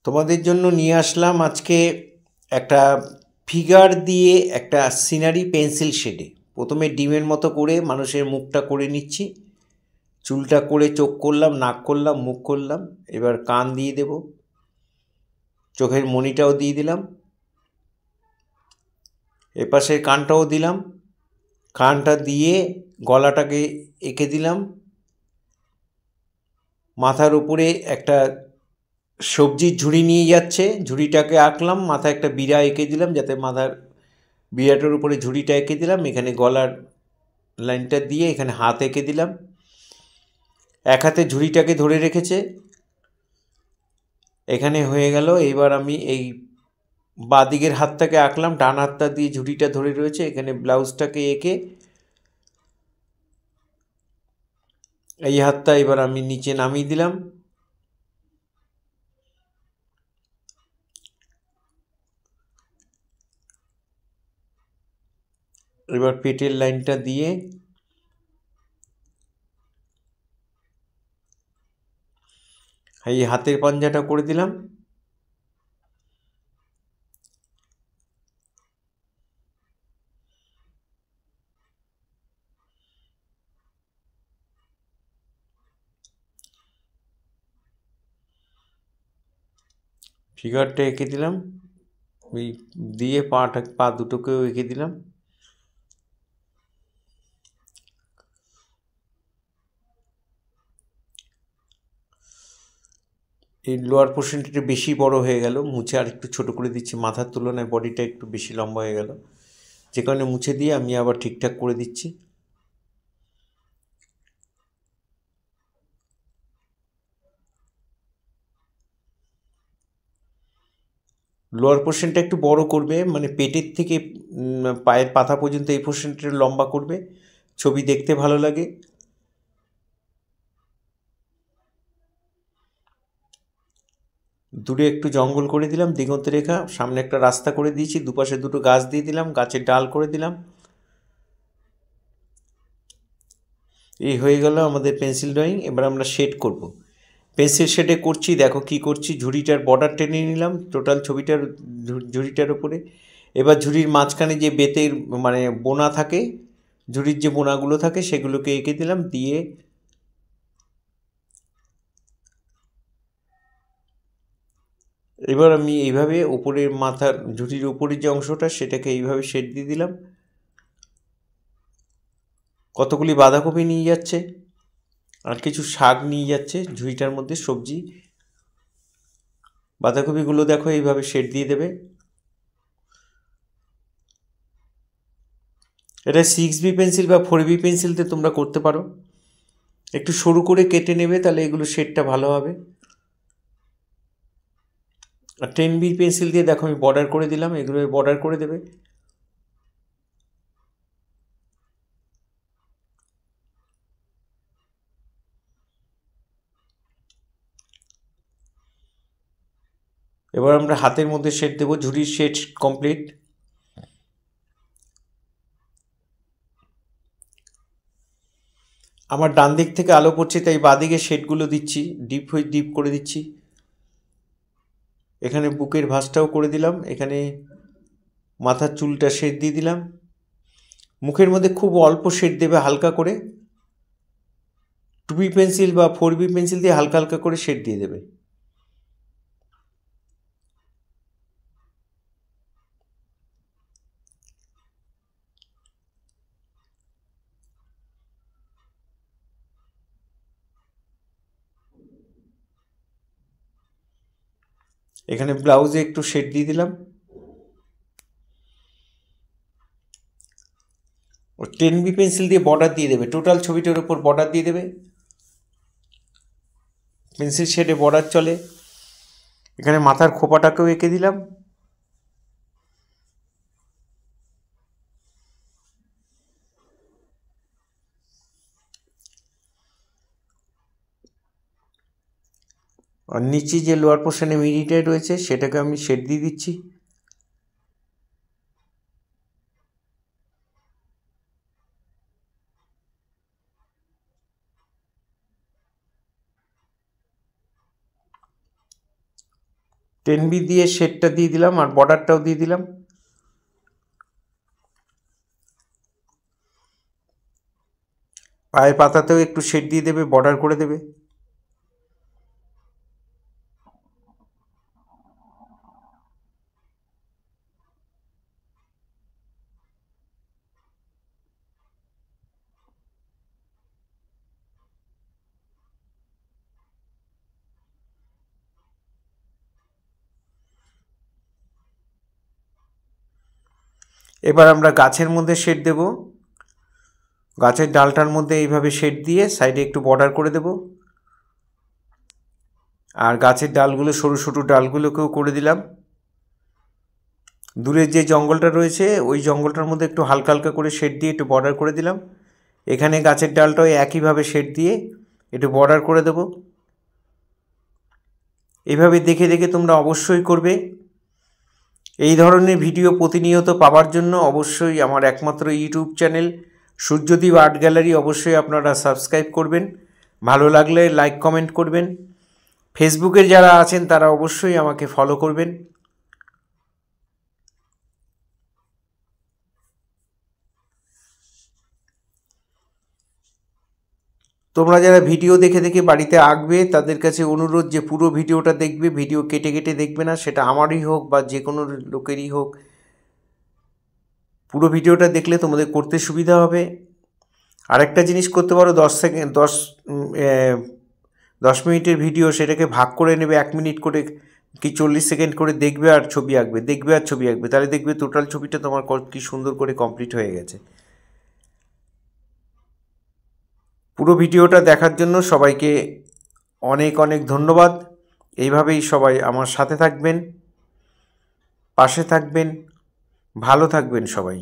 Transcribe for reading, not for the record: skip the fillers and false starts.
তোমাদের জন্য নিয়ে আসলাম আজকে একটা ফিগার দিয়ে একটা সিনারি পেন্সিল শেডে। প্রথমে ডিমের মতো করে মানুষের মুখটা করে নিচ্ছি, চুলটা করে চোখ করলাম, নাক করলাম, মুখ করলাম। এবার কান দিয়ে দেব, চোখের মণিটাও দিয়ে দিলাম, এপাশের কানটাও দিলাম। কানটা দিয়ে গলাটাকে এঁকে দিলাম। মাথার উপরে একটা সবজির ঝুড়ি নিয়ে যাচ্ছে, ঝুড়িটাকে আঁকলাম, মাথায় একটা বিড়া এঁকে দিলাম যাতে মাথার বিড়াটার উপরে ঝুড়িটা এঁকে দিলাম। এখানে গলার লাইনটা দিয়ে এখানে হাত এঁকে দিলাম। এক হাতে ঝুড়িটাকে ধরে রেখেছে, এখানে হয়ে গেল। এবার আমি এই বাঁদিকের হাতটাকে আঁকলাম, ডান হাতটা দিয়ে ঝুড়িটা ধরে রয়েছে। এখানে ব্লাউজটাকে এঁকে এই হাতটা এবার আমি নিচে নামিয়ে দিলাম। এবার পেটের লাইনটা দিয়ে এই হাতের পাঞ্জাটা করে দিলাম। ফিগারটা এঁকে দিলাম, ওই দিয়ে পা দুটোকেও এঁকে দিলাম। এই লোয়ার পোর্শনটা একটু বেশি বড় হয়ে গেল, মুছে আর একটু ছোটো করে দিচ্ছি। মাথার তুলনায় বডিটা একটু বেশি লম্বা হয়ে গেল, যে কারণে মুছে দিয়ে আমি আবার ঠিকঠাক করে দিচ্ছি। লোয়ার পোর্শনটা একটু বড় করবে, মানে পেটের থেকে পায়ের পাতা পর্যন্ত এই পোর্শনটা লম্বা করবে, ছবি দেখতে ভালো লাগে। দূরে একটু জঙ্গল করে দিলাম, দিগন্ত রেখা, সামনে একটা রাস্তা করে দিয়েছি, দুপাশে দুটো গাছ দিয়ে দিলাম, গাছের ডাল করে দিলাম। এই হয়ে গেল আমাদের পেন্সিল ড্রয়িং। এবার আমরা শেড করব। পেন্সিল শেডে করছি, দেখো কি করছি। ঝুড়িটার বর্ডার টেনে নিলাম টোটাল ছবিটার, ঝুড়িটার উপরে। এবার ঝুড়ির মাঝখানে যে বেতের মানে বোনা থাকে, ঝুড়ির যে বোনাগুলো থাকে সেগুলোকে এঁকে দিলাম। দিয়ে এবার আমি এইভাবে উপরের মাথার ঝুড়ির উপরের যে অংশটা সেটাকে এইভাবে শেড দিয়ে দিলাম। কতগুলি বাঁধাকপি নিয়ে যাচ্ছে, আর কিছু শাক নিয়ে যাচ্ছে ঝুড়িটার মধ্যে, সবজি। বাঁধাকপিগুলো দেখো এইভাবে শেড দিয়ে দেবে। এটা 6B পেন্সিল বা 4B পেন্সিলতে তোমরা করতে পারো। একটু সরু করে কেটে নেবে, তাহলে এগুলো শেডটা ভালো হবে। আর 10B পেন্সিল দিয়ে দেখো আমি বর্ডার করে দিলাম, এগুলো বর্ডার করে দেবে। এবার আমরা হাতের মধ্যে শেড দেবো। ঝুড়ির শেড কমপ্লিট। আমার ডান দিক থেকে আলো পড়ছে, তাই বাঁদিকে শেডগুলো দিচ্ছি, ডিপ করে দিচ্ছি। এখানে বুকের ভাঁজটাও করে দিলাম, এখানে মাথার চুলটা শেড দিয়ে দিলাম। মুখের মধ্যে খুব অল্প শেড দেবে, হালকা করে। 2B পেন্সিল বা 4B পেন্সিল দিয়ে হালকা হালকা করে শেড দিয়ে দেবে। এখানে ব্লাউজে একটু শেড দিয়ে দিলাম। ও 10B পেন্সিল দিয়ে বর্ডার দিয়ে দেবে, টোটাল ছবিটার উপর বর্ডার দিয়ে দেবে। পেন্সিল শেডে বর্ডার চলে। এখানে মাথার খোপাটাকেও এঁকে দিলাম। আর নিচে যে লোয়ার পোর্শনে মিডিটাই রয়েছে সেটাকে আমি শেড দিয়ে দিচ্ছি। 10B দিয়ে শেডটা দিয়ে দিলাম আর বর্ডারটাও দিয়ে দিলাম। পায়ের পাতাতেও একটু শেড দিয়ে দেবে, বর্ডার করে দেবে। এবার আমরা গাছের মধ্যে শেড দেব। গাছের ডালটার মধ্যে এইভাবে শেড দিয়ে সাইডে একটু বর্ডার করে দেব। আর গাছের ডালগুলো, সরু সরু ডালগুলোকেও করে দিলাম। দূরের যে জঙ্গলটা রয়েছে ওই জঙ্গলটার মধ্যে একটু হালকা হালকা করে শেড দিয়ে একটু বর্ডার করে দিলাম। এখানে গাছের ডালটাও একইভাবে শেড দিয়ে একটু বর্ডার করে দেব। এইভাবে দেখে দেখে তোমরা অবশ্যই করবে। এই ধরনের ভিডিও প্রতিনিয়ত পাওয়ার জন্য অবশ্যই আমার একমাত্র YouTube channel Suryadip art gallery অবশ্যই আপনারা সাবস্ক্রাইব করবেন। ভালো লাগলে লাইক কমেন্ট করবেন। ফেসবুকে যারা আছেন তারা অবশ্যই আমাকে ফলো করবেন। তোমরা যারা ভিডিও দেখে দেখে বাড়িতে আঁকবে তাদের কাছে অনুরোধ যে পুরো ভিডিওটা দেখবে, ভিডিও কেটে কেটে দেখবে না, সেটা আমারই হোক বা যে কোনো লোকেরই হোক। পুরো ভিডিওটা দেখলে তোমাদের করতে সুবিধা হবে। আরেকটা জিনিস করতে পারো, 10 মিনিটের ভিডিও সেটাকে ভাগ করে নেবে, 1 মিনিট করে কি 40 সেকেন্ড করে দেখবে আর ছবি আঁকবে, দেখবে আর ছবি আঁকবে, তাহলে দেখবে টোটাল ছবিটা তোমার কি সুন্দর করে কমপ্লিট হয়ে গেছে। পুরো ভিডিওটা দেখার জন্য সবাইকে অনেক অনেক ধন্যবাদ। এইভাবেই সবাই আমার সাথে থাকবেন, পাশে থাকবেন, ভালো থাকবেন সবাই।